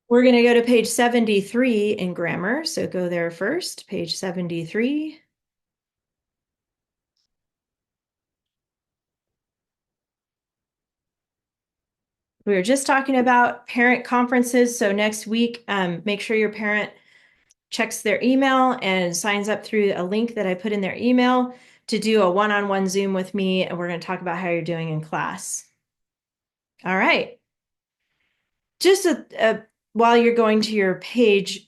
We're going to go to page 73 in grammar. So go there first, page 73. We were just talking about parent conferences. So next week, make sure your parent checks their email and signs up through a link that I put in their email to do a one-on-one Zoom with me. And we're going to talk about how you're doing in class. All right. Just while you're going to your page,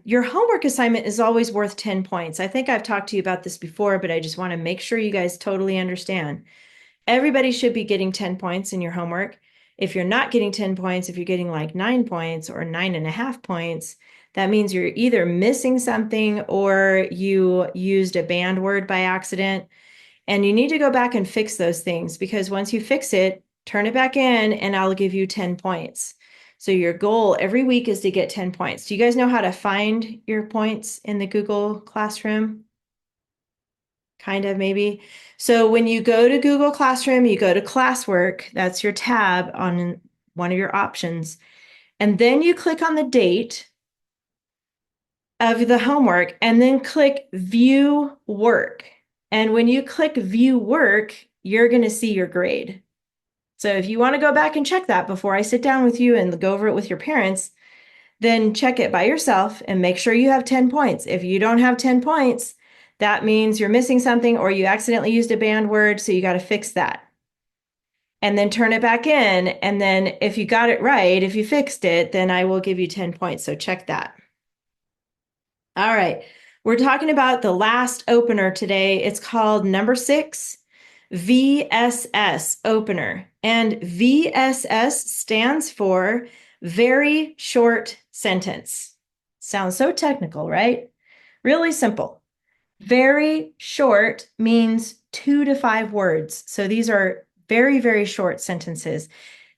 your homework assignment is always worth 10 points. I think I've talked to you about this before, but I just want to make sure you guys totally understand. Everybody should be getting 10 points in your homework. If you're not getting 10 points, if you're getting like 9 points or 9.5 points, that means you're either missing something or you used a banned word by accident. And you need to go back and fix those things because once you fix it, turn it back in and I'll give you 10 points. So your goal every week is to get 10 points. Do you guys know how to find your points in the Google Classroom? Kind of, maybe. So when you go to Google Classroom, you go to classwork, that's your tab on one of your options. And then you click on the date of the homework and then click view work. And when you click view work, you're going to see your grade. So if you want to go back and check that before I sit down with you and go over it with your parents, then check it by yourself and make sure you have 10 points. If you don't have 10 points, that means you're missing something or you accidentally used a banned word, so you got to fix that. And then turn it back in. And then if you got it right, if you fixed it, then I will give you 10 points. So check that. All right. We're talking about the last opener today. It's called number 6, VSS opener. And VSS stands for very short sentence. Sounds so technical, right? Really simple. Very short means 2 to 5 words. So these are very, very short sentences.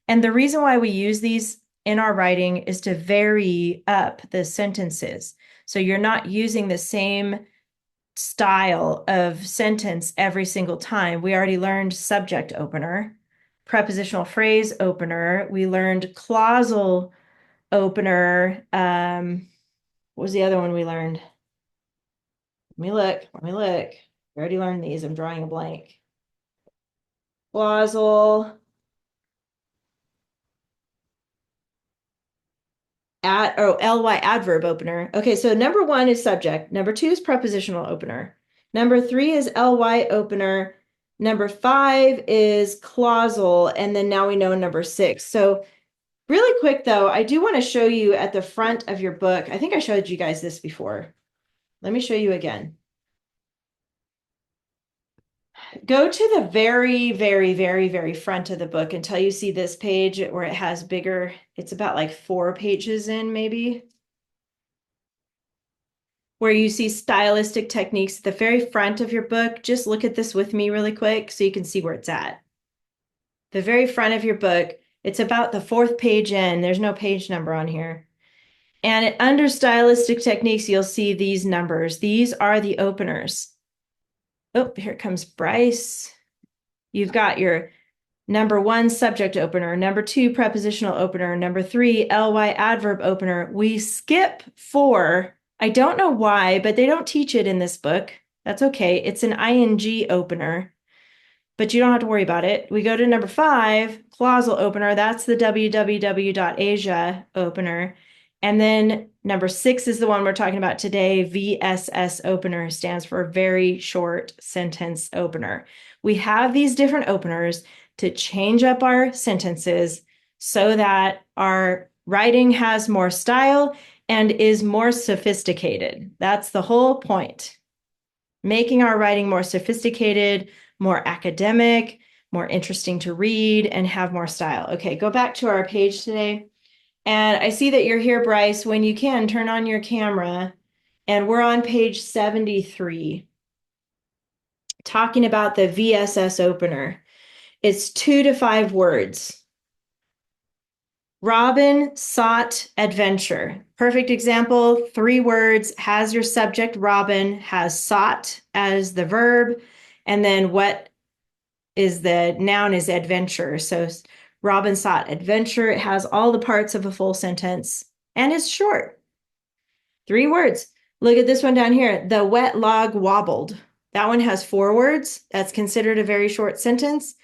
And the reason why we use these in our writing is to vary up the sentences. So you're not using the same style of sentence every single time. We already learned subject opener, prepositional phrase opener. We learned clausal opener. What was the other one we learned? Let me look. We already learned these. I'm drawing a blank. Clausal, ly adverb opener. Okay, so number 1 is subject. Number 2 is prepositional opener. Number 3 is ly opener. Number 5 is clausal. And then now we know number 6. So really quick though, I do want to show you at the front of your book. I think I showed you guys this before. Let me show you again. Go to the very, very, very, very front of the book until you see this page where it has bigger, it's about like 4 pages in maybe, where you see stylistic techniques at the very front of your book. Just look at this with me really quick so you can see where it's at. The very front of your book, it's about the 4th page in. There's no page number on here. And under stylistic techniques, you'll see these numbers. These are the openers. Oh, here comes Bryce. You've got your number 1, subject opener. Number 2, prepositional opener. Number 3, ly adverb opener. We skip 4. I don't know why, but they don't teach it in this book. That's okay. It's an ing opener, but you don't have to worry about it. We go to number 5, clausal opener. That's the www.asia opener. And then number 6 is the one we're talking about today. VSS opener stands for very short sentence opener. We have these different openers to change up our sentences so that our writing has more style and is more sophisticated. That's the whole point. Making our writing more sophisticated, more academic, more interesting to read, and have more style. Okay, go back to our page today. And I see that you're here, Bryce. When you can, turn on your camera. And we're on page 73, talking about the VSS opener. It's 2 to 5 words. Robin sought adventure. Perfect example, 3 words, has your subject Robin, has sought as the verb, and then what is the noun is adventure. So Robin sought adventure. It has all the parts of a full sentence. and it's short. 3 words. Look at this one down here. The wet log wobbled. That one has 4 words. That's considered a very short sentence.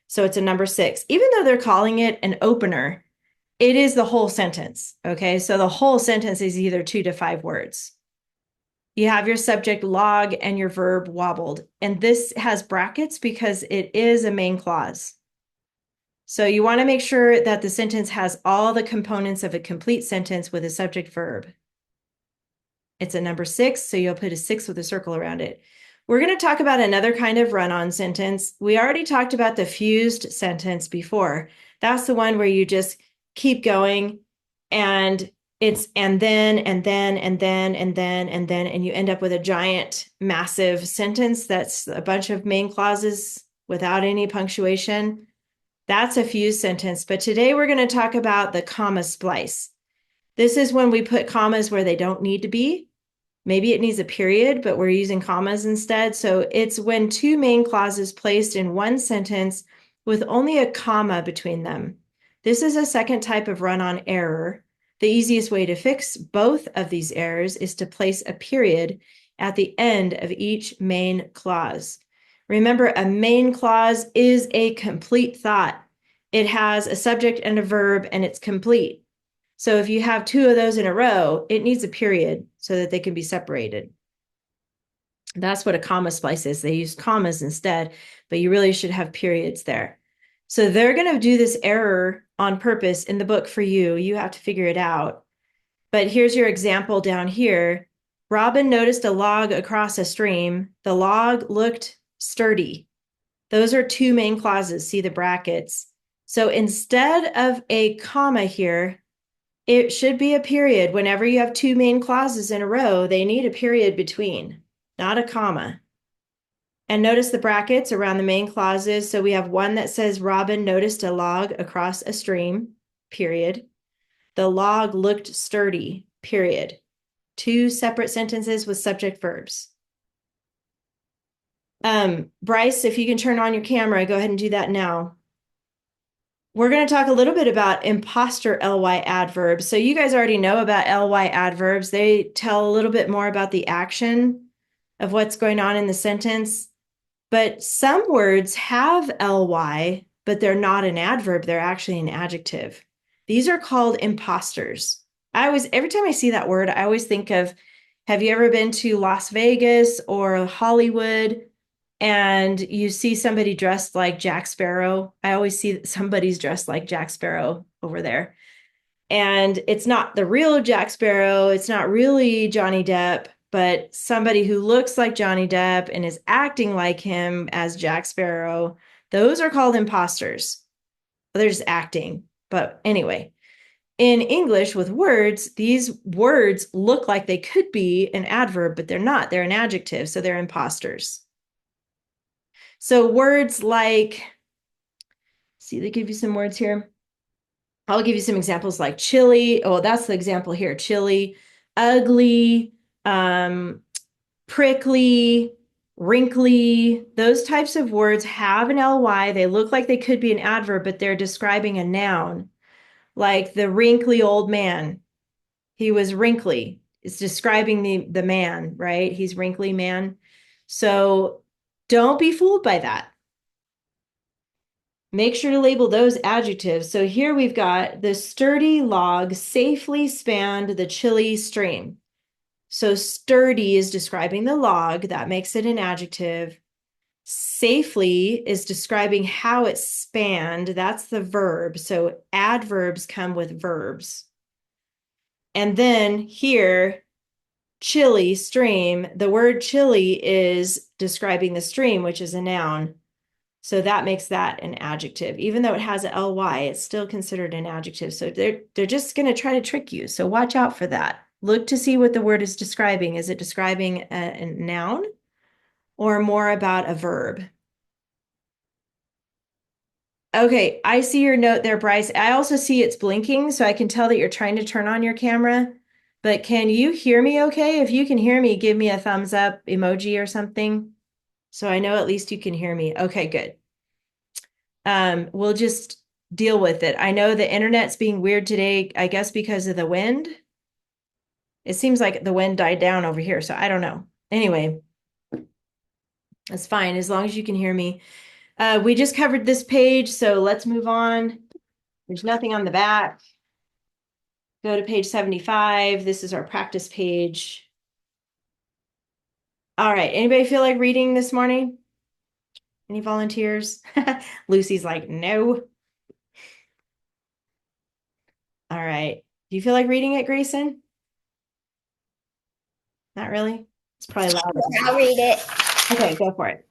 So it's a number 6. Even though they're calling it an opener, it is the whole sentence. Okay, so the whole sentence is either 2 to 5 words. You have your subject log and your verb wobbled. And this has brackets because it is a main clause. So you want to make sure that the sentence has all the components of a complete sentence with a subject verb. It's a number 6, so you'll put a 6 with a circle around it. We're going to talk about another kind of run-on sentence. We already talked about the fused sentence before. That's the one where you just keep going and it's and then, and then, and then, and then, and then, and you end up with a giant, massive sentence that's a bunch of main clauses without any punctuation. That's a fused sentence. But today we're going to talk about the comma splice. This is when we put commas where they don't need to be. Maybe it needs a period, but we're using commas instead. So it's when 2 main clauses placed in one sentence with only a comma between them. This is a second type of run-on error. The easiest way to fix both of these errors is to place a period at the end of each main clause. Remember, a main clause is a complete thought. It has a subject and a verb, and it's complete. So if you have 2 of those in a row, it needs a period so that they can be separated. That's what a comma splice is. They use commas instead, but you really should have periods there. So they're going to do this error on purpose in the book for you. You have to figure it out. But here's your example down here. Robin noticed a log across a stream. The log looked sturdy. Those are 2 main clauses. See the brackets. So instead of a comma here, it should be a period. Whenever you have 2 main clauses in a row, they need a period between, not a comma. And notice the brackets around the main clauses. So we have one that says Robin noticed a log across a stream, period. The log looked sturdy, period. 2 separate sentences with subject verbs. Bryce, if you can turn on your camera, go ahead and do that now. We're going to talk a little bit about imposter ly adverbs. So you guys already know about ly adverbs. They tell a little bit more about the action of what's going on in the sentence. But some words have ly, but they're not an adverb. They're actually an adjective. These are called imposters. Every time I see that word, I always think of, have you ever been to Las Vegas or Hollywood and you see somebody dressed like Jack Sparrow? I always see that somebody's dressed like Jack Sparrow over there. And it's not the real Jack Sparrow. It's not really Johnny Depp, but somebody who looks like Johnny Depp and is acting like him as Jack Sparrow. Those are called imposters. They're just acting. But anyway, in English with words, these words look like they could be an adverb, but they're not. They're an adjective, so they're imposters. So words like, see, they give you some words here. I'll give you some examples like chilly. Oh, that's the example here. Chilly, ugly, prickly, wrinkly. Those types of words have an ly. They look like they could be an adverb, but they're describing a noun. Like the wrinkly old man. He was wrinkly. It's describing the man, right? He's wrinkly man. So don't be fooled by that. Make sure to label those adjectives. So here we've got the sturdy log safely spanned the chilly stream. So sturdy is describing the log. That makes it an adjective. Safely is describing how it spanned. That's the verb. So adverbs come with verbs. And then here, chilly, stream. The word chilly is describing the stream, which is a noun. So that makes that an adjective. Even though it has a ly, it's still considered an adjective. So they're just going to try to trick you. So watch out for that. Look to see what the word is describing. Is it describing a noun or more about a verb? Okay, I see your note there, Bryce. I also see it's blinking, so I can tell that you're trying to turn on your camera. But can you hear me okay? If you can hear me, give me a thumbs up emoji or something. So I know at least you can hear me. Okay, good. We'll just deal with it. I know the internet's being weird today, I guess because of the wind. It seems like the wind died down over here, so I don't know. Anyway, that's fine as long as you can hear me. We just covered this page, so let's move on. There's nothing on the back. Go to page 75. This is our practice page. All right. Anybody feel like reading this morning? Any volunteers? Lucy's like, no. All right. Do you feel like reading it, Grayson? Not really? It's probably loud. I'll read it. Okay, go for it.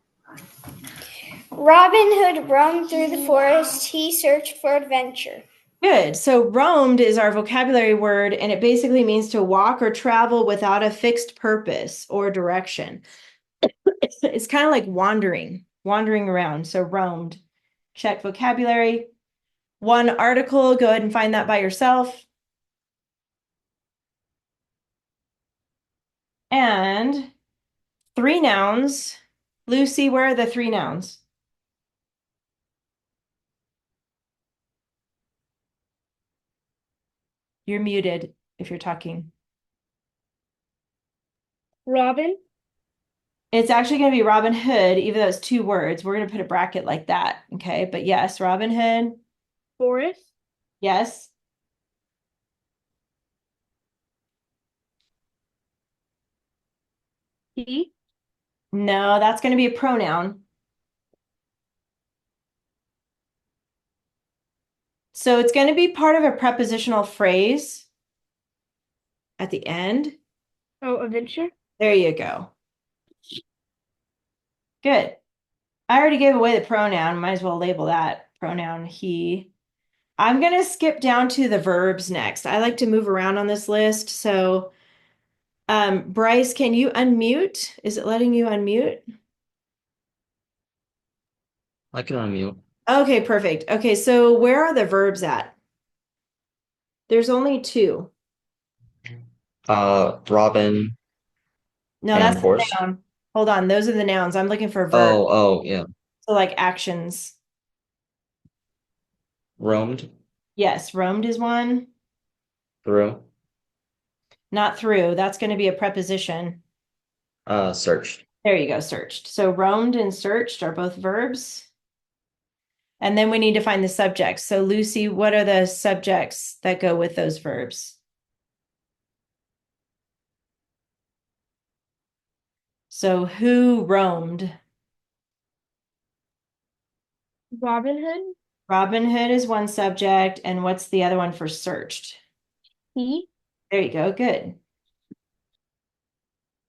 Robin Hood roamed through the forest. He searched for adventure. Good. So roamed is our vocabulary word, and it basically means to walk or travel without a fixed purpose or direction. It's kind of like wandering around. So roamed. Check vocabulary. One article, go ahead and find that by yourself. And 3 nouns. Lucy, where are the 3 nouns? You're muted if you're talking. Robin. It's actually going to be Robin Hood, even though it's 2 words. We're going to put a bracket like that. Okay. But yes, Robin Hood. Forest. Yes. He. No, that's going to be a pronoun. So it's going to be part of a prepositional phrase at the end. Oh, adventure. There you go. Good. I already gave away the pronoun. Might as well label that pronoun he. I'm going to skip down to the verbs next. I like to move around on this list. So, Bryce, can you unmute? Is it letting you unmute? I can unmute. Okay, perfect. Okay, so where are the verbs at? There's only 2. Robin No, and that's the force. noun. Hold on, those are the nouns. I'm looking for verbs. Oh, yeah. So like actions. Roamed Yes, roamed is one. through. Not through. That's going to be a preposition. Searched. There you go, searched. So roamed and searched are both verbs. And then we need to find the subjects. So Lucy, what are the subjects that go with those verbs? So who roamed? Robin Hood. Robin Hood is one subject. And what's the other one for searched? He. There you go. Good.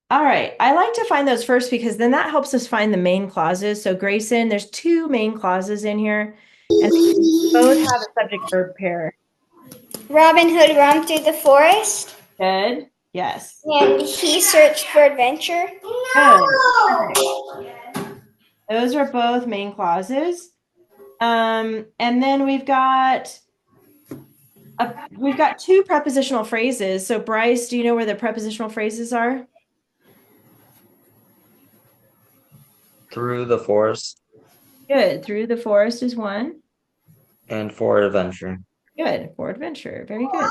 All right. I like to find those first because then that helps us find the main clauses. So Grayson, there's 2 main clauses in here, and both have a subject verb pair. Robin Hood roamed through the forest. Good. Yes. And he searched for adventure. Good. Perfect. Those are both main clauses. And then we've got 2 prepositional phrases. So Bryce, do you know where the prepositional phrases are? Through the forest Good. Through the forest is one. and for adventure. Good. For adventure. Very good.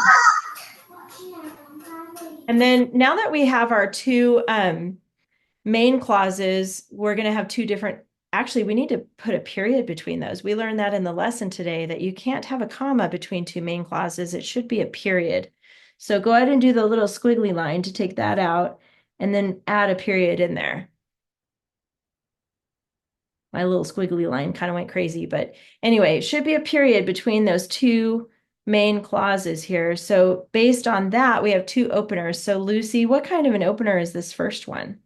And then now that we have our 2 main clauses, we're going to have 2 different. Actually, we need to put a period between those. We learned that in the lesson today that you can't have a comma between 2 main clauses. It should be a period. So go ahead and do the little squiggly line to take that out and then add a period in there. My little squiggly line kind of went crazy, but anyway, it should be a period between those 2 main clauses here. So based on that, we have 2 openers. So Lucy, what kind of an opener is this first one?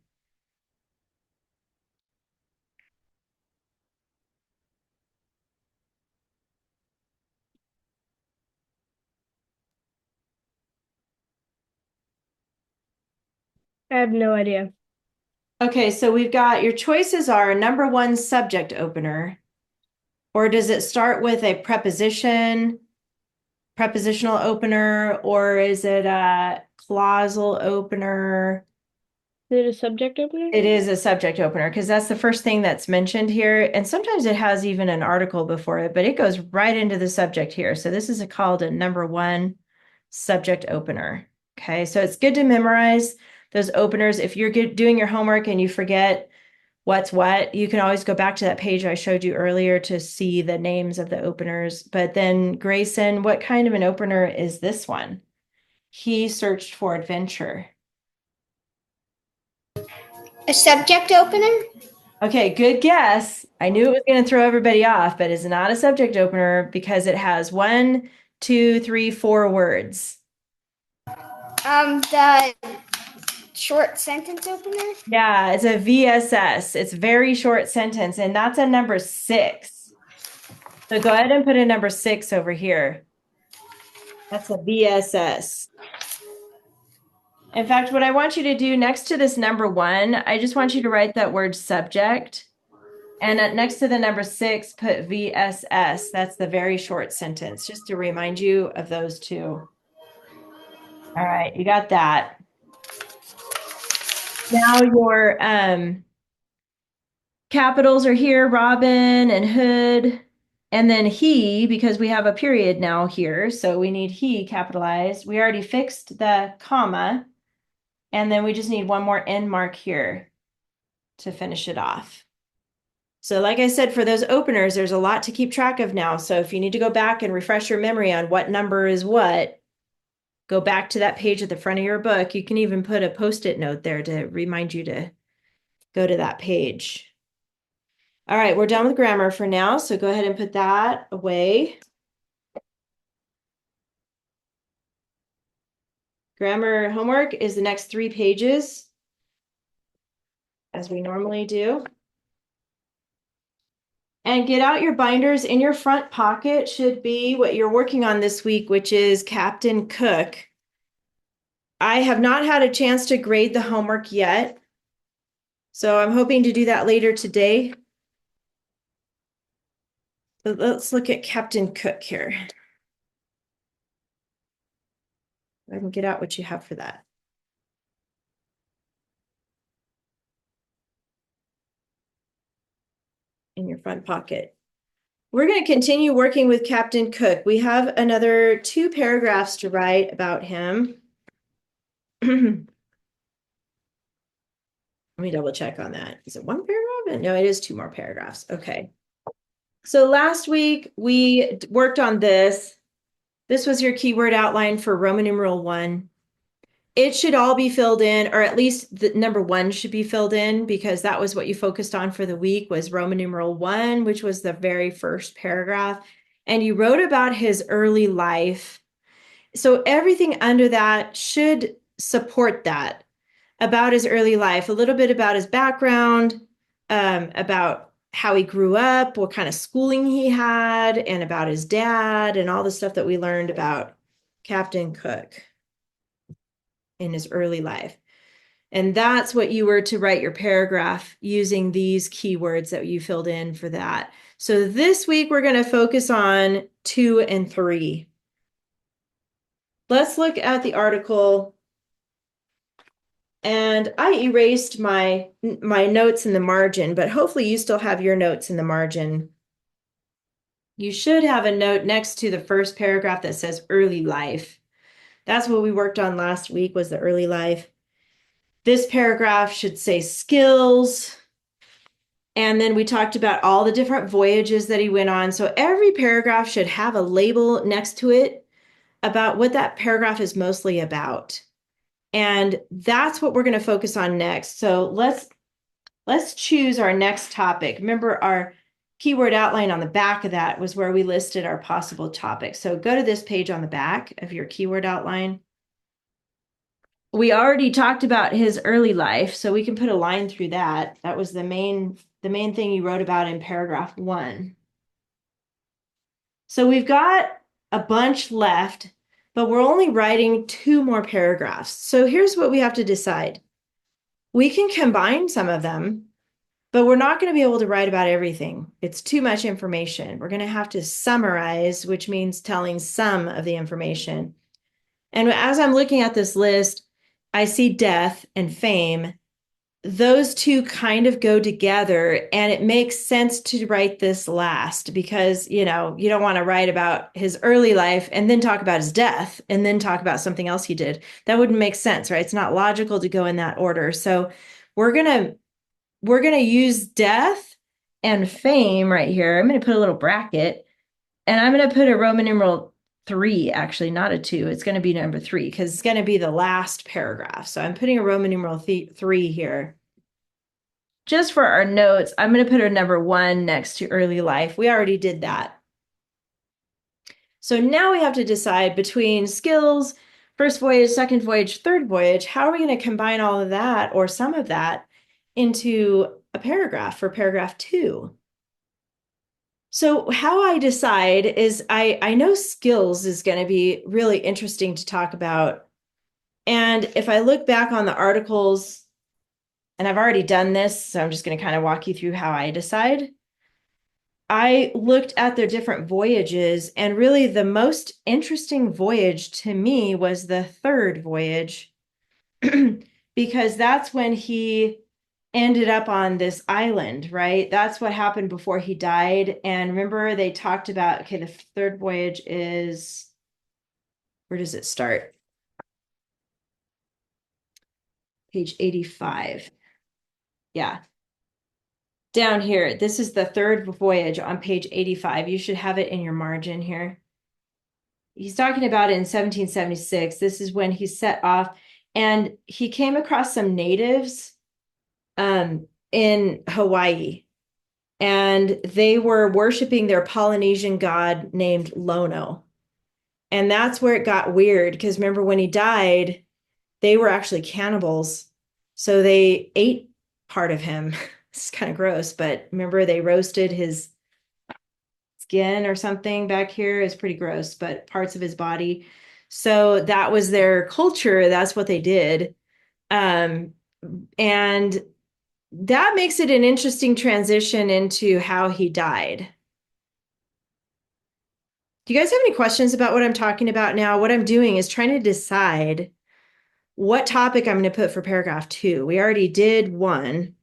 I have no idea. Okay, so we've got your choices are number 1 subject opener, or does it start with a preposition, prepositional opener, or is it a clausal opener? Is it a subject opener? It is a subject opener because that's the first thing that's mentioned here. And sometimes it has even an article before it, but it goes right into the subject here. So this is called a number 1 subject opener. Okay, so it's good to memorize those openers. If you're doing your homework and you forget what's what, you can always go back to that page I showed you earlier to see the names of the openers. But then Grayson, what kind of an opener is this one? He searched for adventure. A subject opener? Okay, good guess. I knew it was going to throw everybody off, but it's not a subject opener because it has 1, 2, 3, 4 words. The short sentence opener? Yeah, it's a VSS. It's very short sentence, and that's a number 6. So go ahead and put a number 6 over here. That's a VSS. In fact, what I want you to do next to this number 1, I just want you to write that word subject. And next to the number 6, put VSS. That's the very short sentence, just to remind you of those two. All right, you got that. Now your capitals are here, Robin and Hood. And then he, because we have a period now here, so we need he capitalized. We already fixed the comma. And then we just need one more end mark here to finish it off. So like I said, for those openers, there's a lot to keep track of now. So if you need to go back and refresh your memory on what number is what, go back to that page at the front of your book. You can even put a Post-it note there to remind you to go to that page. All right, we're done with grammar for now. So go ahead and put that away. Grammar homework is the next 3 pages, as we normally do. And get out your binders. In your front pocket should be what you're working on this week, which is Captain Cook. I have not had a chance to grade the homework yet, so I'm hoping to do that later today. But let's look at Captain Cook here. I can get out what you have for that. In your front pocket. We're going to continue working with Captain Cook. We have another 2 paragraphs to write about him. Let me double check on that. Is it 1 paragraph? No, it is 2 more paragraphs. Okay. So last week we worked on this. This was your keyword outline for Roman numeral 1. It should all be filled in, or at least the number 1 should be filled in, because that was what you focused on for the week, was Roman numeral 1, which was the very first paragraph. And you wrote about his early life. So everything under that should support that, about his early life, a little bit about his background, about how he grew up, what kind of schooling he had, and about his dad, and all the stuff that we learned about Captain Cook in his early life. And that's what you were to write your paragraph using these keywords that you filled in for that. So this week we're going to focus on 2 and 3. Let's look at the article. And I erased my notes in the margin, but hopefully you still have your notes in the margin. You should have a note next to the first paragraph that says early life. That's what we worked on last week, was the early life. This paragraph should say skills. And then we talked about all the different voyages that he went on. So every paragraph should have a label next to it about what that paragraph is mostly about. And that's what we're going to focus on next. So let's choose our next topic. Remember, our keyword outline on the back of that was where we listed our possible topics. So go to this page on the back of your keyword outline. We already talked about his early life, so we can put a line through that. That was the main thing you wrote about in paragraph 1. So we've got a bunch left, but we're only writing 2 more paragraphs. So here's what we have to decide. We can combine some of them, but we're not going to be able to write about everything. It's too much information. We're going to have to summarize, which means telling some of the information. And as I'm looking at this list, I see death and fame. those two kind of go together, and it makes sense to write this last because, you don't want to write about his early life and then talk about his death and then talk about something else he did. That wouldn't make sense, right? It's not logical to go in that order. So we're going to use death and fame right here. I'm going to put a little bracket, and I'm going to put a Roman numeral 3, actually, not a 2. It's going to be number 3 because it's going to be the last paragraph. So I'm putting a Roman numeral 3 here. Just for our notes, I'm going to put a number 1 next to early life. We already did that. So now we have to decide between skills, first voyage, second voyage, third voyage. How are we going to combine all of that or some of that into a paragraph for paragraph 2? So how I decide is I know skills is going to be really interesting to talk about. And if I look back on the articles, and I've already done this, so I'm just going to kind of walk you through how I decide. I looked at their different voyages, and really the most interesting voyage to me was the third voyage, because that's when he ended up on this island, right? That's what happened before he died. And remember, they talked about, okay, the third voyage is, where does it start? Page 85. Yeah. Down here, this is the third voyage on page 85. You should have it in your margin here. He's talking about it in 1776. This is when he set off, and he came across some natives in Hawaii, and they were worshiping their Polynesian god named Lono. And that's where it got weird, because remember when he died, they were actually cannibals. So they ate part of him. It's kind of gross, but remember they roasted his skin or something back here. Is pretty gross, but parts of his body. So that was their culture. That's what they did. And that makes it an interesting transition into how he died. Do you guys have any questions about what I'm talking about now? What I'm doing is trying to decide what topic I'm going to put for paragraph 2. We already did 1.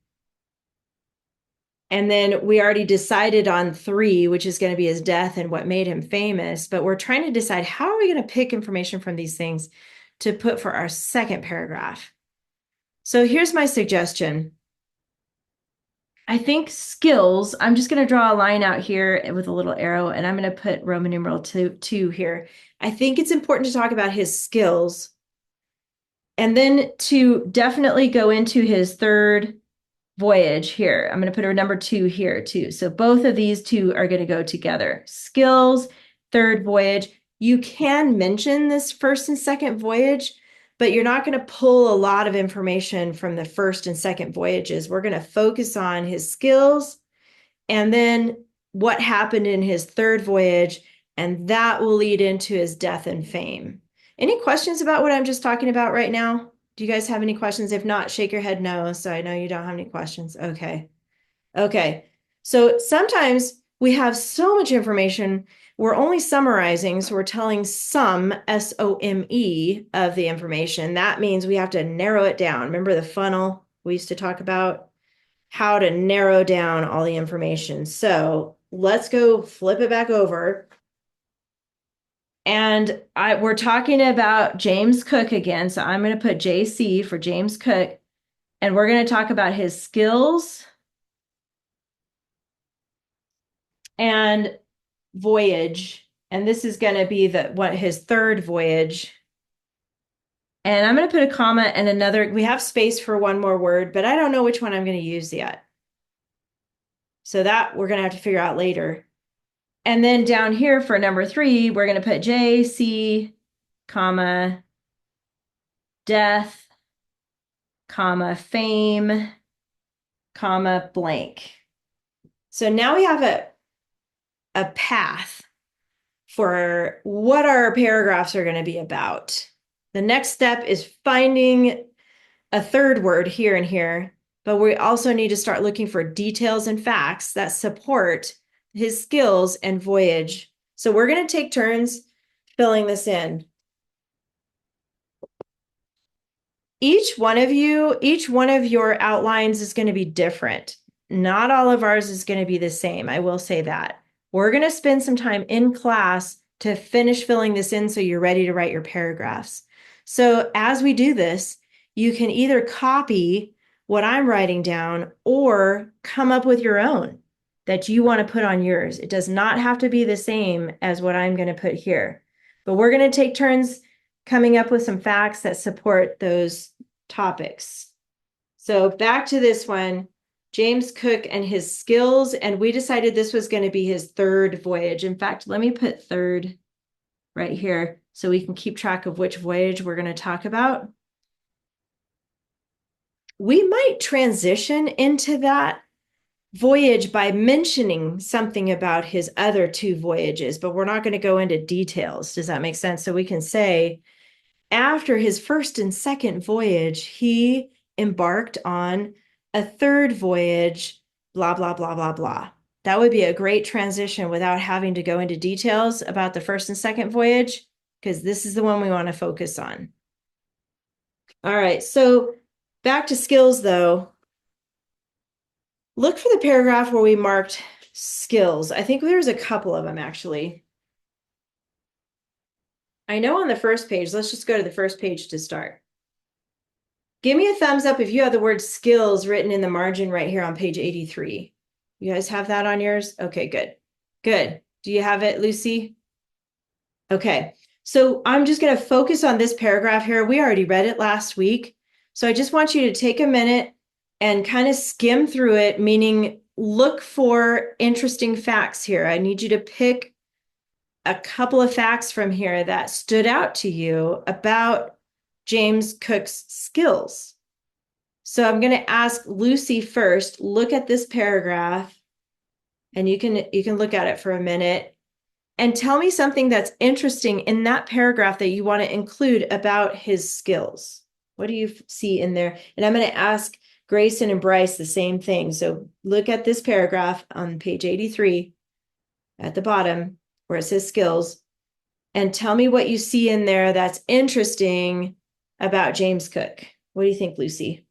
And then we already decided on 3, which is going to be his death and what made him famous. But we're trying to decide how are we going to pick information from these things to put for our second paragraph. So here's my suggestion. I think skills, I'm just going to draw a line out here with a little arrow, and I'm going to put Roman numeral 2 here. I think it's important to talk about his skills, and then to definitely go into his third voyage here. I'm going to put a number 2 here too. So both of these two are going to go together. Skills, third voyage. You can mention this first and second voyage, but you're not going to pull a lot of information from the first and second voyages. We're going to focus on his skills and then what happened in his third voyage, and that will lead into his death and fame. Any questions about what I'm just talking about right now? Do you guys have any questions? If not, shake your head no, so I know you don't have any questions. Okay. Okay. So sometimes we have so much information, we're only summarizing, so we're telling some, S-O-M-E, of the information. That means we have to narrow it down. Remember the funnel we used to talk about? How to narrow down all the information. So let's go flip it back over. And we're talking about James Cook again. So I'm going to put JC for James Cook. And we're going to talk about his skills and voyage. And this is going to be his third voyage. And I'm going to put a comma and another. We have space for one more word, but I don't know which one I'm going to use yet. So that we're going to have to figure out later. And then down here for number 3, we're going to put JC, comma, death, comma, fame, comma, blank. So now we have a path for what our paragraphs are going to be about. The next step is finding a third word here and here, but we also need to start looking for details and facts that support his skills and voyage. So we're going to take turns filling this in. each one of your outlines is going to be different. Not all of ours is going to be the same. I will say that. We're going to spend some time in class to finish filling this in so you're ready to write your paragraphs. So as we do this, you can either copy what I'm writing down or come up with your own that you want to put on yours. It does not have to be the same as what I'm going to put here, but we're going to take turns coming up with some facts that support those topics. So back to this one, James Cook and his skills, and we decided this was going to be his third voyage. In fact, let me put third right here so we can keep track of which voyage we're going to talk about. We might transition into that voyage by mentioning something about his other two voyages, but we're not going to go into details. Does that make sense? So we can say, after his first and second voyage, he embarked on a third voyage, blah, blah, blah, blah, blah. That would be a great transition without having to go into details about the first and second voyage, because this is the one we want to focus on. All right, so back to skills though. Look for the paragraph where we marked skills. I think there's a couple of them actually. I know on the first page, let's just go to the first page to start. Give me a thumbs up if you have the word skills written in the margin right here on page 83. You guys have that on yours? Okay, good. Good. Do you have it, Lucy? Okay. So I'm just going to focus on this paragraph here. We already read it last week. So I just want you to take a minute and kind of skim through it, meaning look for interesting facts here. I need you to pick a couple of facts from here that stood out to you about James Cook's skills. So I'm going to ask Lucy first, look at this paragraph, and you can look at it for a minute and tell me something that's interesting in that paragraph that you want to include about his skills. What do you see in there? And I'm going to ask Grayson and Bryce the same thing. So look at this paragraph on page 83 at the bottom where it says skills, and tell me what you see in there that's interesting about James Cook. What do you think, Lucy?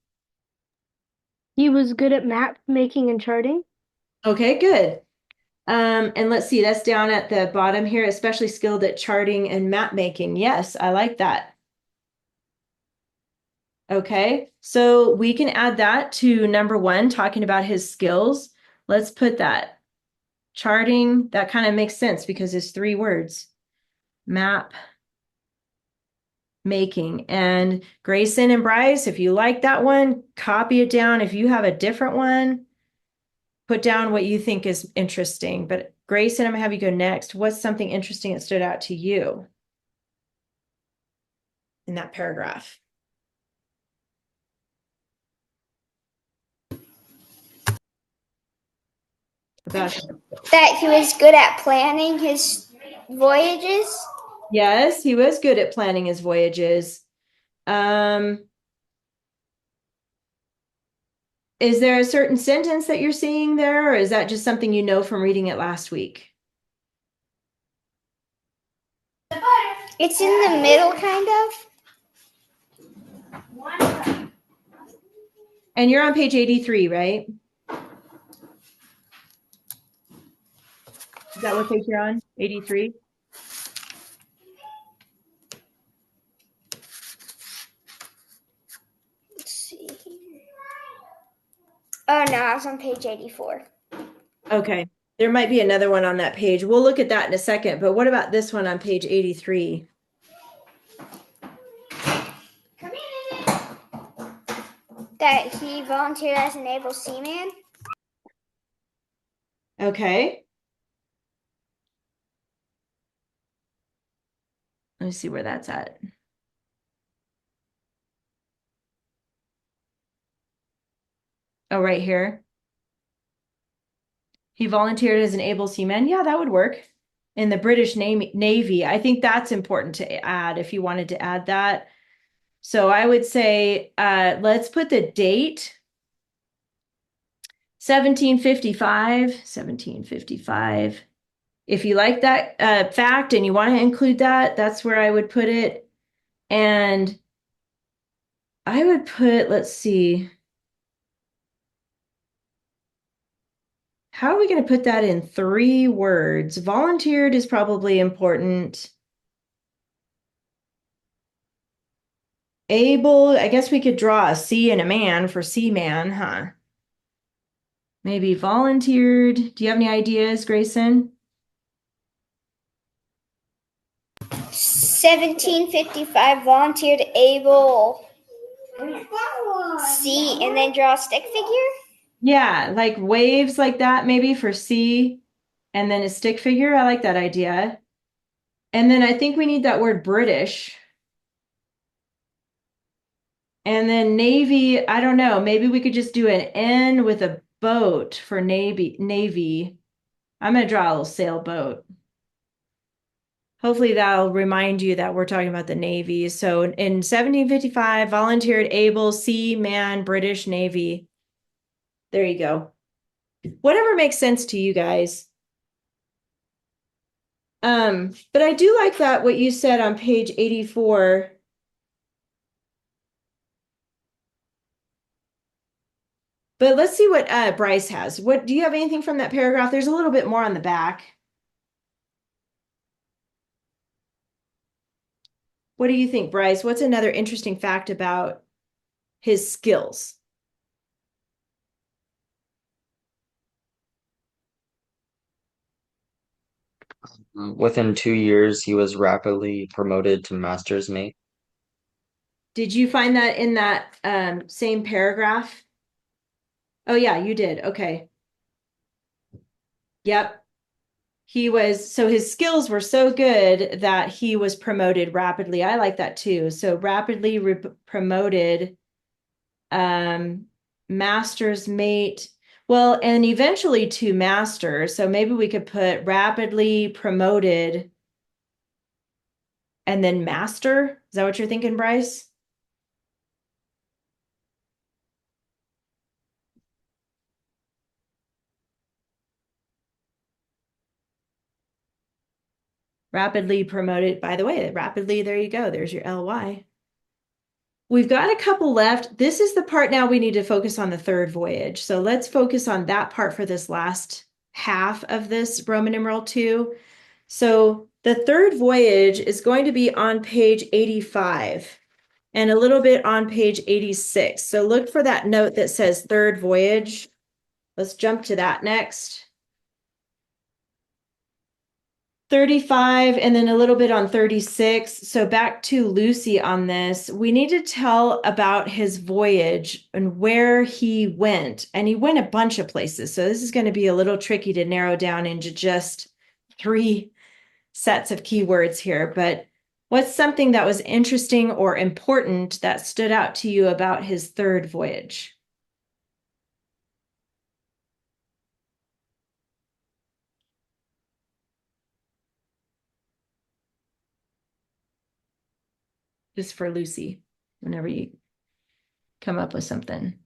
He was good at map making and charting. Okay, good. And let's see, that's down at the bottom here, especially skilled at charting and map making. Yes, I like that. Okay, so we can add that to number one, talking about his skills. Let's put that. Charting, that kind of makes sense because it's 3 words. Map making. And Grayson and Bryce, if you like that one, copy it down. If you have a different one, put down what you think is interesting. But Grayson, I'm gonna have you go next. What's something interesting that stood out to you in that paragraph? About That he was good at planning his voyages. yes, he was good at planning his voyages. Is there a certain sentence that you're seeing there, or is that just something you know from reading it last week? It's in the middle, kind of. And you're on page 83, right? Is that what page you're on? 83? Let's see. Oh no, I was on page 84. Okay. There might be another one on that page. We'll look at that in a second, but what about this one on page 83? That he volunteered as an able seaman. Okay. Let me see where that's at. Oh, right here. He volunteered as an able seaman. Yeah, that would work. In the British Navy. I think that's important to add if you wanted to add that. So I would say, let's put the date, 1755, 1755. If you like that fact and you want to include that, that's where I would put it. And I would put, let's see. How are we going to put that in 3 words? Volunteered is probably important. Able, I guess we could draw a C and a man for seaman, huh? Maybe volunteered. Do you have any ideas, Grayson? 1755 volunteered able C and then draw a stick figure. Yeah, like waves like that, maybe for C, and then a stick figure. I like that idea. And then I think we need that word British. And then Navy, I don't know, maybe we could just do an N with a boat for Navy. I'm gonna draw a little sailboat. Hopefully that'll remind you that we're talking about the Navy. So in 1755, volunteered able seaman, British Navy. There you go. Whatever makes sense to you guys. But I do like that what you said on page 84. But let's see what Bryce has. What do you have anything from that paragraph? There's a little bit more on the back. What do you think, Bryce? What's another interesting fact about his skills? Within 2 years, he was rapidly promoted to master's mate. Did you find that in that same paragraph? Oh, yeah, you did. Okay. Yep. So his skills were so good that he was promoted rapidly. I like that too. So rapidly promoted, master's mate. Well, and eventually to master. So maybe we could put rapidly promoted and then master. Is that what you're thinking, Bryce? Rapidly promoted. By the way, rapidly, there you go. There's your LY. We've got a couple left. This is the part now we need to focus on the 3rd voyage. So let's focus on that part for this last half of this Roman numeral 2. So the 3rd voyage is going to be on page 85 and a little bit on page 86. So look for that note that says 3rd voyage. Let's jump to that next. 35 and then a little bit on 36. So back to Lucy on this. We need to tell about his voyage and where he went. And he went a bunch of places. So this is going to be a little tricky to narrow down into just 3 sets of keywords here. But what's something that was interesting or important that stood out to you about his 3rd voyage? Just for Lucy, whenever you come up with something.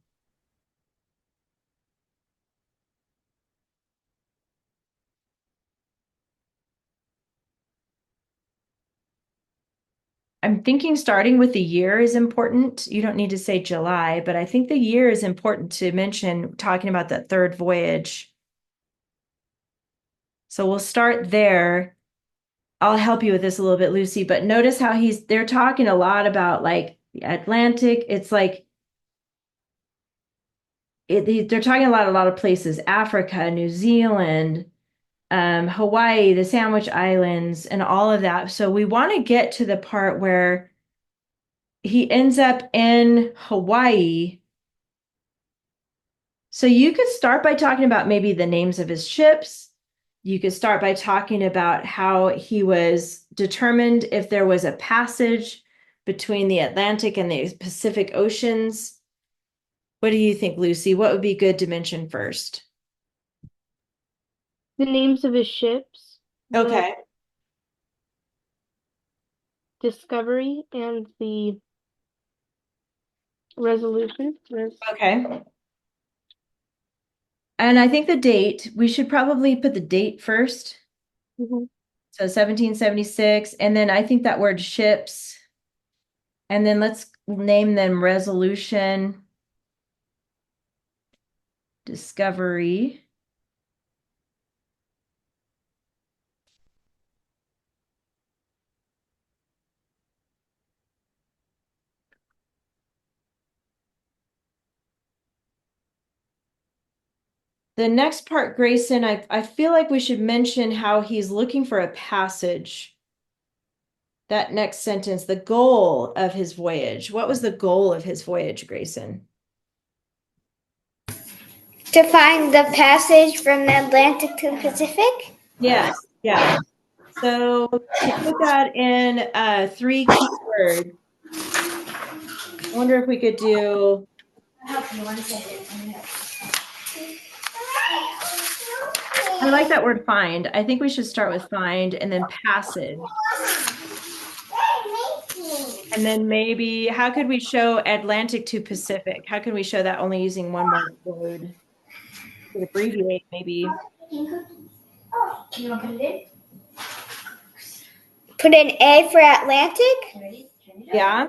I'm thinking starting with the year is important. You don't need to say July, but I think the year is important to mention talking about that 3rd voyage. So we'll start there. I'll help you with this a little bit, Lucy, but notice how they're talking a lot about like the Atlantic. It's like they're talking about a lot of places, Africa, New Zealand, Hawaii, the Sandwich Islands, and all of that. So we want to get to the part where he ends up in Hawaii. So you could start by talking about maybe the names of his ships. You could start by talking about how he was determined if there was a passage between the Atlantic and the Pacific Oceans. What do you think, Lucy? What would be good to mention first? The names of his ships, the Okay. Discovery, and the Resolution. Okay. And I think the date, we should probably put the date first. Mhm. So 1776. And then I think that word ships. And then let's name them resolution, discovery. The next part, Grayson, I feel like we should mention how he's looking for a passage. That next sentence, the goal of his voyage. What was the goal of his voyage, Grayson? To find the passage from the Atlantic to the Pacific? Yes, yeah. So to put that in 3 keywords, I wonder if we could do. I like that word find. I think we should start with find and then passage. And then maybe, how could we show Atlantic to Pacific? How can we show that only using one more word? We could abbreviate maybe. Put an A for Atlantic? Yeah.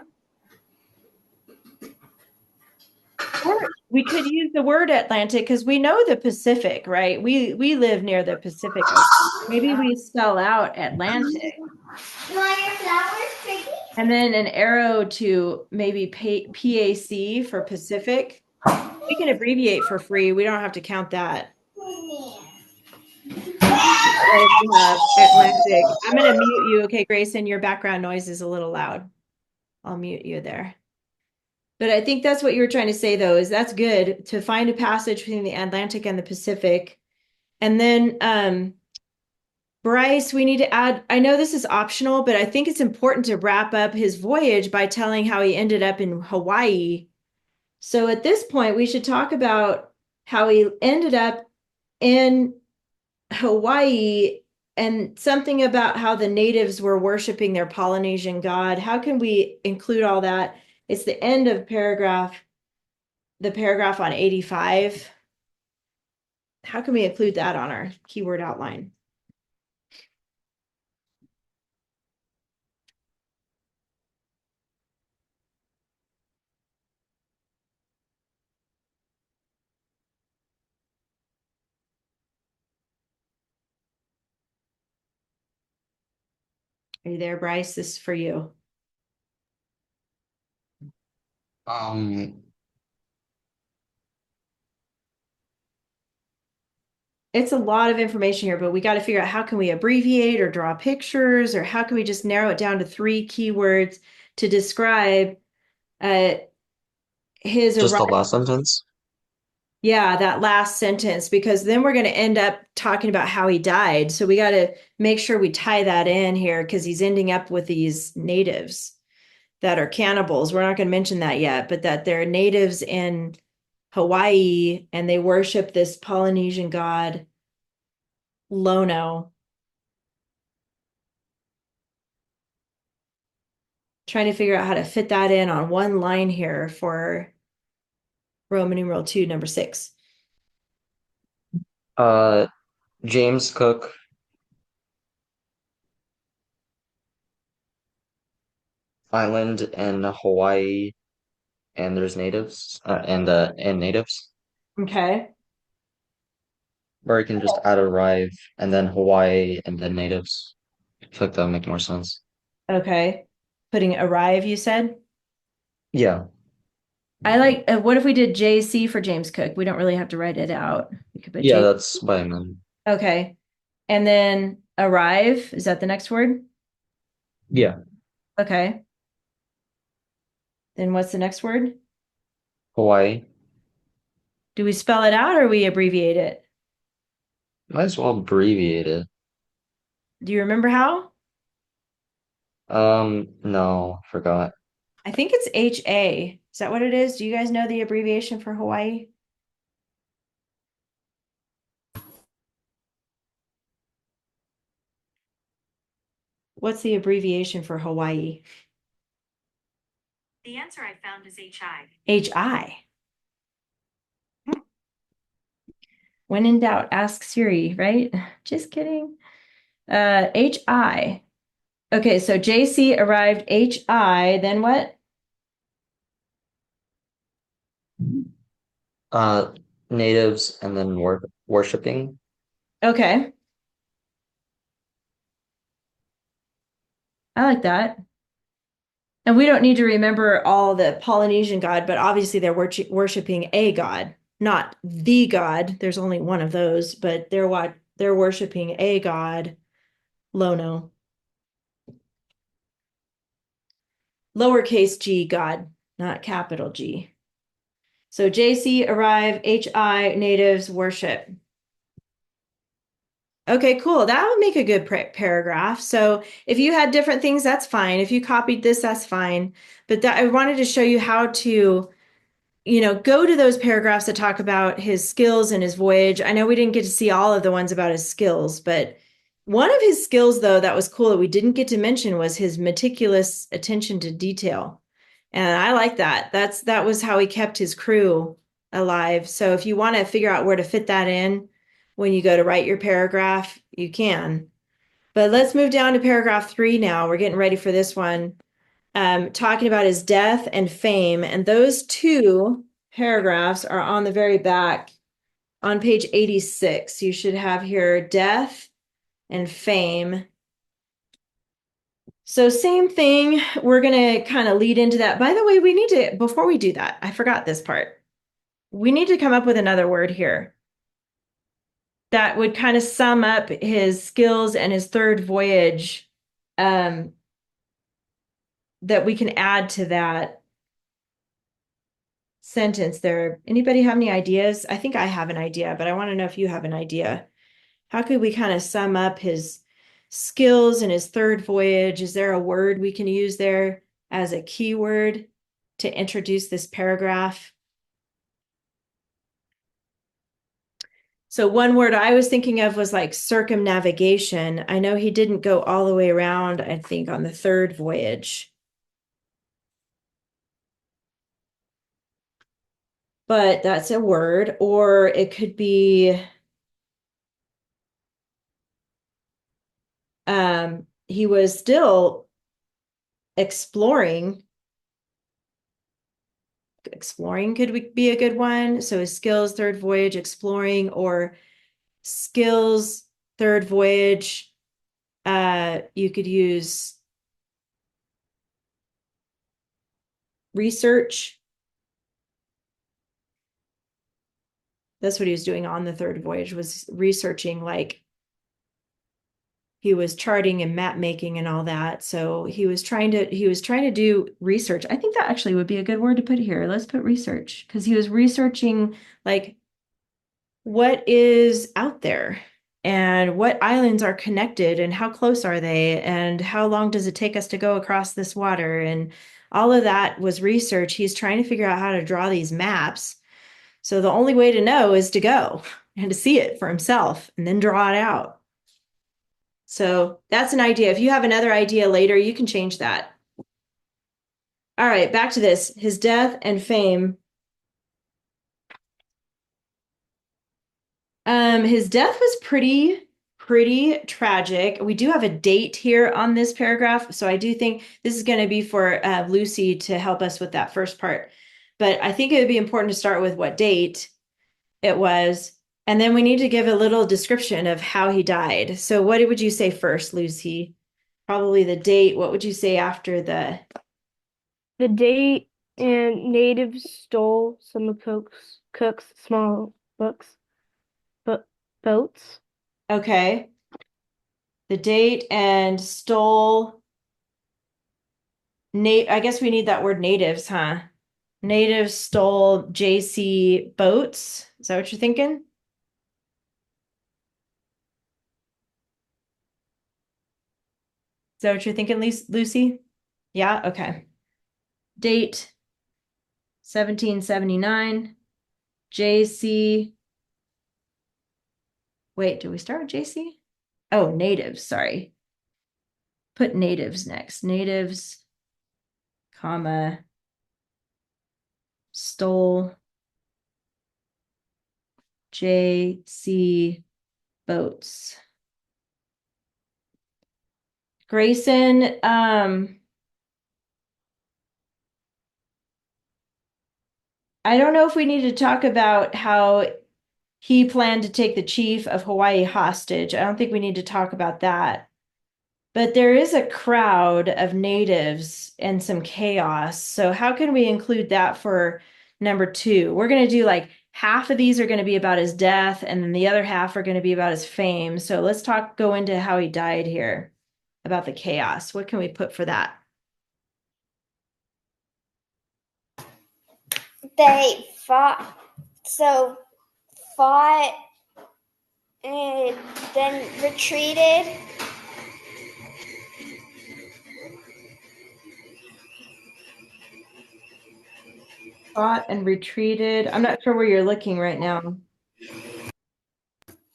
Or we could use the word Atlantic because we know the Pacific, right? We live near the Pacific Ocean. Maybe we spell out Atlantic. You want your flowers, Piggy? And then an arrow to maybe PAC for Pacific. We can abbreviate for free. We don't have to count that. That way we have Atlantic. I'm going to mute you. Okay, Grayson, your background noise is a little loud. I'll mute you there. But I think that's what you were trying to say, though, is that's good to find a passage between the Atlantic and the Pacific. And then, Bryce, we need to add, I know this is optional, but I think it's important to wrap up his voyage by telling how he ended up in Hawaii. So at this point, we should talk about how he ended up in Hawaii and something about how the natives were worshiping their Polynesian god. How can we include all that? It's the end of the paragraph on 85. How can we include that on our keyword outline? Are you there, Bryce? This is for you. It's a lot of information here, but we got to figure out how can we abbreviate or draw pictures, or how can we just narrow it down to 3 keywords to describe his Just the arrival. last sentence? Yeah, that last sentence, because then we're going to end up talking about how he died. So we got to make sure we tie that in here because he's ending up with these natives that are cannibals. We're not going to mention that yet, but that they're natives in Hawaii and they worship this Polynesian god, Lono. Trying to figure out how to fit that in on one line here for Roman numeral 2, number 6. James Cook Island in Hawaii, and there's natives, and natives. Okay. Or you can just add arrive and then Hawaii and then natives. I feel like that would make more sense. Okay. Putting arrive, you said? Yeah. I like, what if we did JC for James Cook? We don't really have to write it out. We could put Yeah, J. that's what I meant. Okay. And then arrive, is that the next word? Yeah. Okay. Then what's the next word? Hawaii. Do we spell it out or we abbreviate it? Might as well abbreviate it. Do you remember how? No, forgot. I think it's HA. Is that what it is? Do you guys know the abbreviation for Hawaii? What's the abbreviation for Hawaii? The answer I found is HI. HI. When in doubt, ask Siri, right? Just kidding. HI. Okay, so JC arrived HI, then what? Uh, natives and then worshiping. Okay, I like that. And we don't need to remember all the Polynesian god, but obviously they're worshiping a god, not the god. There's only one of those, but they're worshiping a god, Lono. Lowercase g god, not capital G. So JC arrive, HI natives worship. Okay, cool. That would make a good paragraph. So if you had different things, that's fine. If you copied this, that's fine. But that I wanted to show you how to, go to those paragraphs that talk about his skills and his voyage. I know we didn't get to see all of the ones about his skills, but one of his skills, though, that was cool that we didn't get to mention was his meticulous attention to detail. And I like that. That was how he kept his crew alive. So if you want to figure out where to fit that in when you go to write your paragraph, you can. But let's move down to paragraph 3 now. We're getting ready for this one. Talking about his death and fame. And those two paragraphs are on the very back on page 86. You should have here death and fame. So same thing, we're going to kind of lead into that. By the way, before we do that, I forgot this part. We need to come up with another word here that would kind of sum up his skills and his third voyage, that we can add to that sentence there. Anybody have any ideas? I think I have an idea, but I want to know if you have an idea. How could we kind of sum up his skills in his third voyage? Is there a word we can use there as a keyword to introduce this paragraph? So one word I was thinking of was like circumnavigation. I know he didn't go all the way around, I think, on the third voyage. But that's a word, or it could be he was still exploring. Exploring could be a good one. So his skills, third voyage, exploring, or skills, third voyage. You could use research. That's what he was doing on the third voyage, was researching, like he was charting and map making and all that. So he was trying to do research. I think that actually would be a good word to put here. Let's put research, because he was researching like what is out there and what islands are connected and how close are they and how long does it take us to go across this water, and all of that was research. He's trying to figure out how to draw these maps. So the only way to know is to go and to see it for himself and then draw it out. So that's an idea. If you have another idea later, you can change that. All right, back to this. His death and fame. His death was pretty tragic. We do have a date here on this paragraph, so I do think this is going to be for Lucy to help us with that first part. But I think it would be important to start with what date it was, and then we need to give a little description of how he died. So what would you say first, Lucy? Probably the date. What would you say after the... The date and natives stole some of Cook's small boats. Okay. The date and stole... I guess we need that word natives, huh? Natives stole JC boats. Is that what you're thinking? Is that what you're thinking, Lucy? Yeah, okay. Date 1779. JC. Wait, did we start with JC? Oh, natives, sorry. Put natives next. Natives, comma, stole JC boats. Grayson, I don't know if we need to talk about how he planned to take the chief of Hawaii hostage. I don't think we need to talk about that. But there is a crowd of natives and some chaos. So how can we include that for number 2? We're going to do like half of these are going to be about his death, and then the other half are going to be about his fame. So let's go into how he died here, about the chaos. What can we put for that? They fought and then retreated. Fought and retreated. I'm not sure where you're looking right now.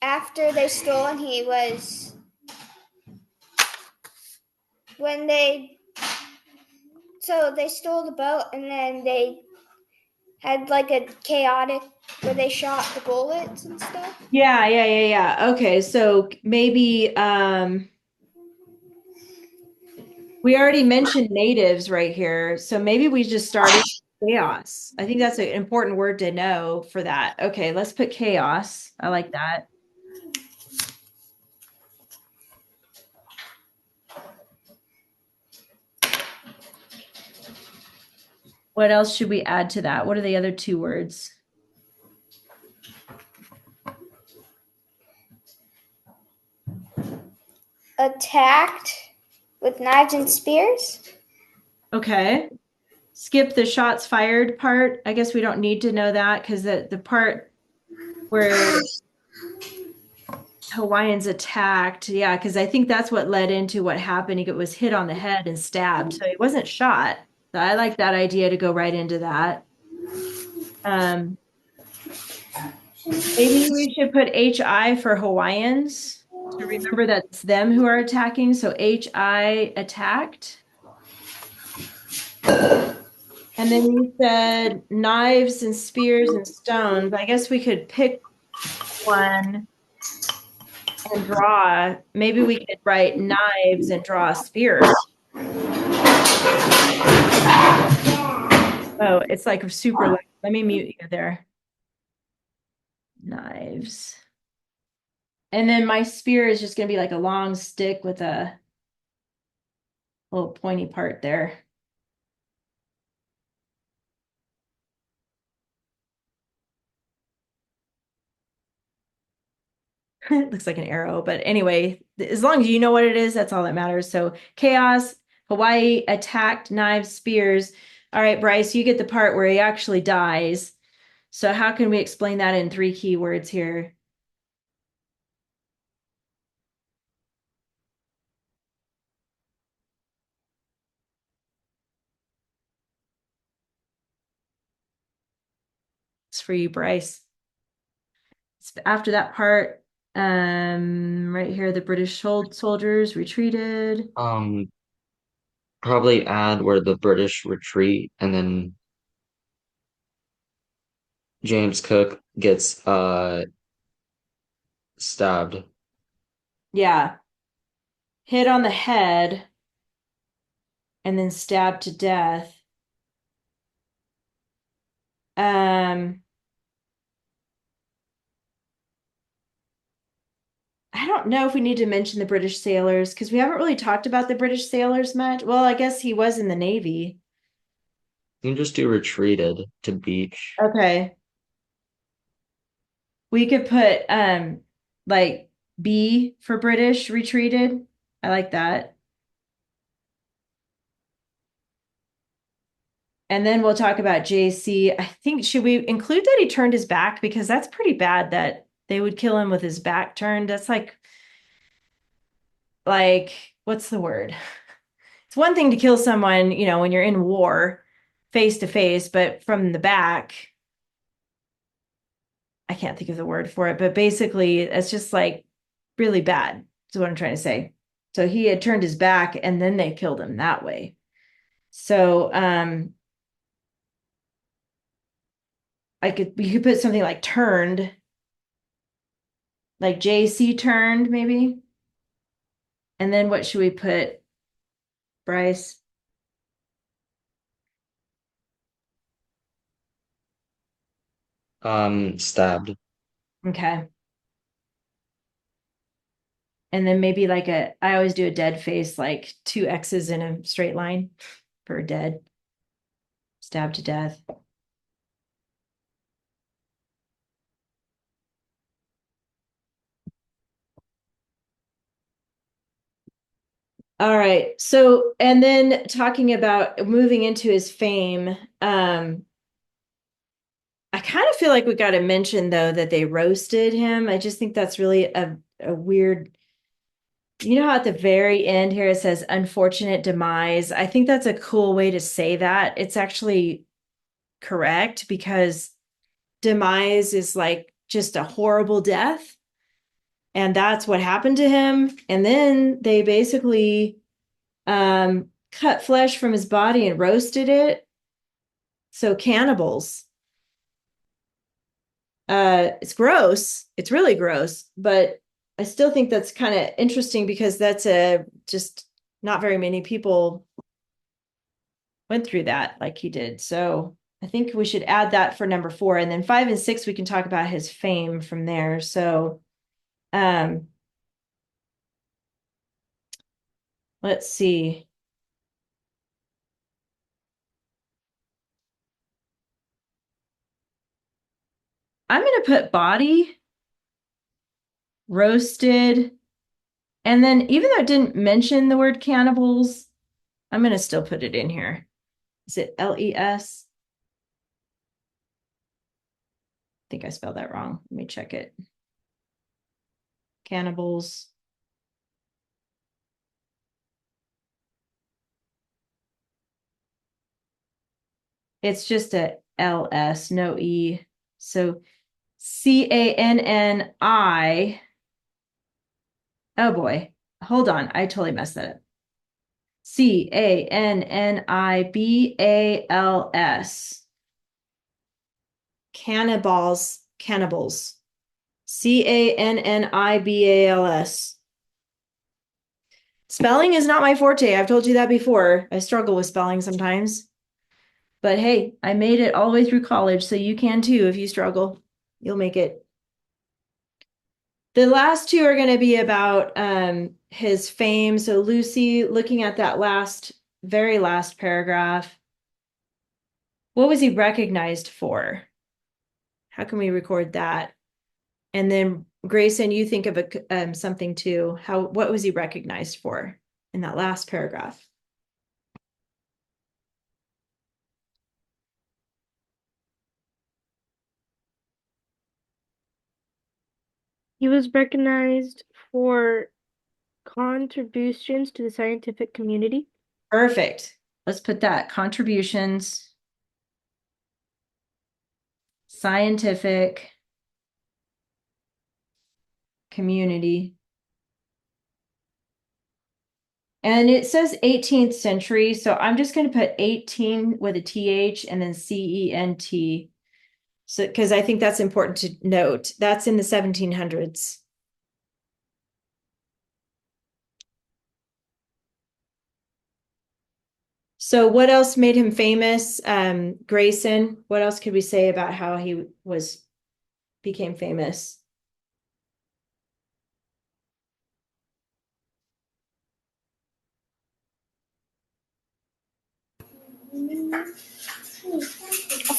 After they stole, and they stole the boat, and then they had like a chaotic where they shot the bullets and stuff. Yeah. Okay, so maybe we already mentioned natives right here, so maybe we just started chaos. I think that's an important word to know for that. Okay, let's put chaos. I like that. What else should we add to that? What are the other 2 words? Attacked with knives and spears. Okay. Skip the shots fired part. I guess we don't need to know that because the part where Hawaiians attacked, yeah, because I think that's what led into what happened. He was hit on the head and stabbed, so he wasn't shot. So I like that idea to go right into that. Maybe we should put HI for Hawaiians to remember that it's them who are attacking. So HI attacked. And then you said knives and spears and stones. I guess we could pick one and draw. Maybe we could write knives and draw a spear. Oh, it's like super loud. Let me mute you there. Knives. And then my spear is just going to be like a long stick with a little pointy part there. It looks like an arrow, but anyway, as long as you know what it is, that's all that matters. So chaos, Hawaii attacked, knives, spears. All right, Bryce, you get the part where he actually dies. So how can we explain that in 3 keywords here? It's for you, Bryce. It's after that part, right here, the British soldiers retreated. Probably add where the British retreat and then James Cook gets stabbed. Yeah. Hit on the head and then stabbed to death. I don't know if we need to mention the British sailors because we haven't really talked about the British sailors much. Well, I guess he was in the Navy. You can just do retreated to beach. Okay. We could put like B for British retreated. I like that. And then we'll talk about JC. I think should we include that he turned his back because that's pretty bad that they would kill him with his back turned. That's like what's the word? It's one thing to kill someone, when you're in war face to face, but from the back, I can't think of the word for it, but basically it's just like really bad, is what I'm trying to say. So he had turned his back and then they killed him that way. So you could put something like turned, like JC turned maybe. And then what should we put, Bryce? Stabbed. Okay. And then maybe like I always do a dead face, like two X's in a straight line for dead. Stabbed to death. All right. So, and then talking about moving into his fame, I kind of feel like we got to mention though that they roasted him. I just think that's really a weird, you know how at the very end here it says unfortunate demise. I think that's a cool way to say that. It's actually correct because demise is like just a horrible death. And that's what happened to him. And then they basically cut flesh from his body and roasted it. So cannibals. It's gross. It's really gross, but I still think that's kind of interesting because that's just not very many people went through that like he did. So I think we should add that for number 4. And then 5 and 6, we can talk about his fame from there. So let's see. I'm going to put body, roasted, and then even though it didn't mention the word cannibals, I'm going to still put it in here. Is it LES? I think I spelled that wrong. Let me check it. Cannibals. It's just a LS, no E. So CANNI. Oh boy. Hold on. I totally messed that up. CANNIBALS. Cannibals. Cannibals. CANNIBALS. Spelling is not my forte. I've told you that before. I struggle with spelling sometimes. But hey, I made it all the way through college, so you can too if you struggle. You'll make it. The last 2 are going to be about his fame. So Lucy, looking at that very last paragraph, what was he recognized for? How can we record that? And then Grayson, you think of something too. What was he recognized for in that last paragraph? He was recognized for contributions to the scientific community. Perfect. Let's put that. Contributions. Scientific community. And it says 18th century, so I'm just going to put 18 with a TH and then CENT. So, because I think that's important to note. That's in the 1700s. So what else made him famous? Grayson, what else could we say about how he became famous?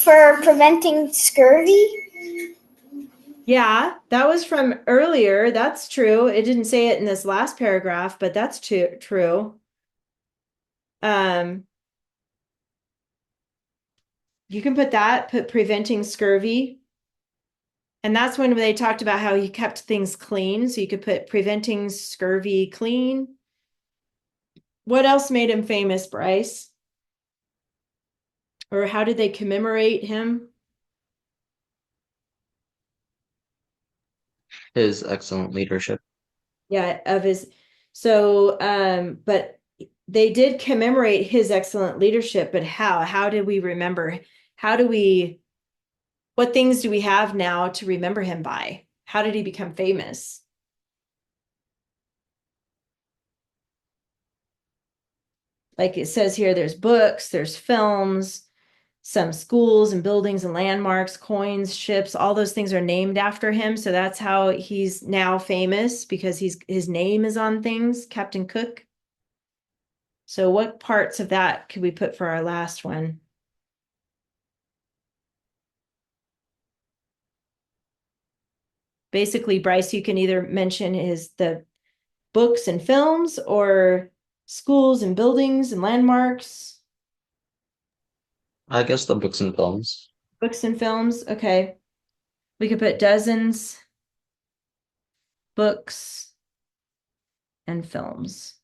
For preventing scurvy. Yeah, that was from earlier. That's true. It didn't say it in this last paragraph, but that's true. You can put preventing scurvy. And that's when they talked about how he kept things clean. So you could put preventing scurvy clean. What else made him famous, Bryce? Or how did they commemorate him? His excellent leadership. Yeah, but they did commemorate his excellent leadership, but how? How did we remember? What things do we have now to remember him by? How did he become famous? Like it says here, there's books, there's films, some schools and buildings and landmarks, coins, ships, all those things are named after him. So that's how he's now famous, because his name is on things, Captain Cook. So what parts of that could we put for our last one? Basically, Bryce, you can either mention the books and films or schools and buildings and landmarks. I guess the books and films. Books and films, okay. We could put dozens, books, and films.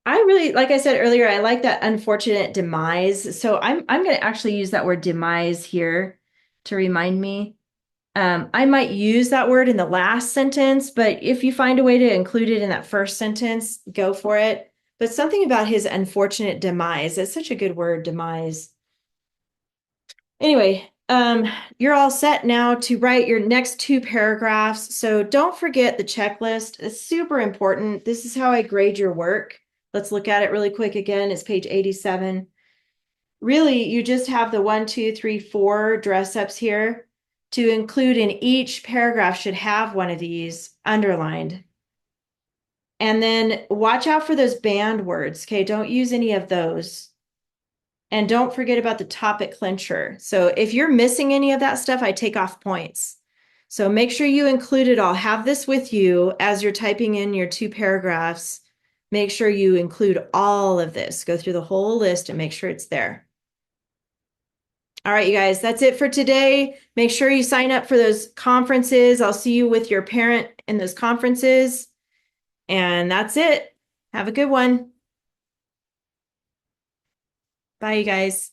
I really, like I said earlier, I like that unfortunate demise. So I'm going to actually use that word demise here to remind me. I might use that word in the last sentence, but if you find a way to include it in that first sentence, go for it. But something about his unfortunate demise, it's such a good word, demise. Anyway, you're all set now to write your next 2 paragraphs. So don't forget the checklist. It's super important. This is how I grade your work. Let's look at it really quick again. It's page 87. Really, you just have the 1, 2, 3, 4 dress ups here. To include in each paragraph should have one of these underlined. And then watch out for those banned words. Okay, don't use any of those. And don't forget about the topic clincher. So if you're missing any of that stuff, I take off points. So make sure you include it all. Have this with you as you're typing in your 2 paragraphs. Make sure you include all of this. Go through the whole list and make sure it's there. All right, you guys, that's it for today. Make sure you sign up for those conferences. I'll see you with your parent in those conferences. And that's it. Have a good one. Bye, you guys.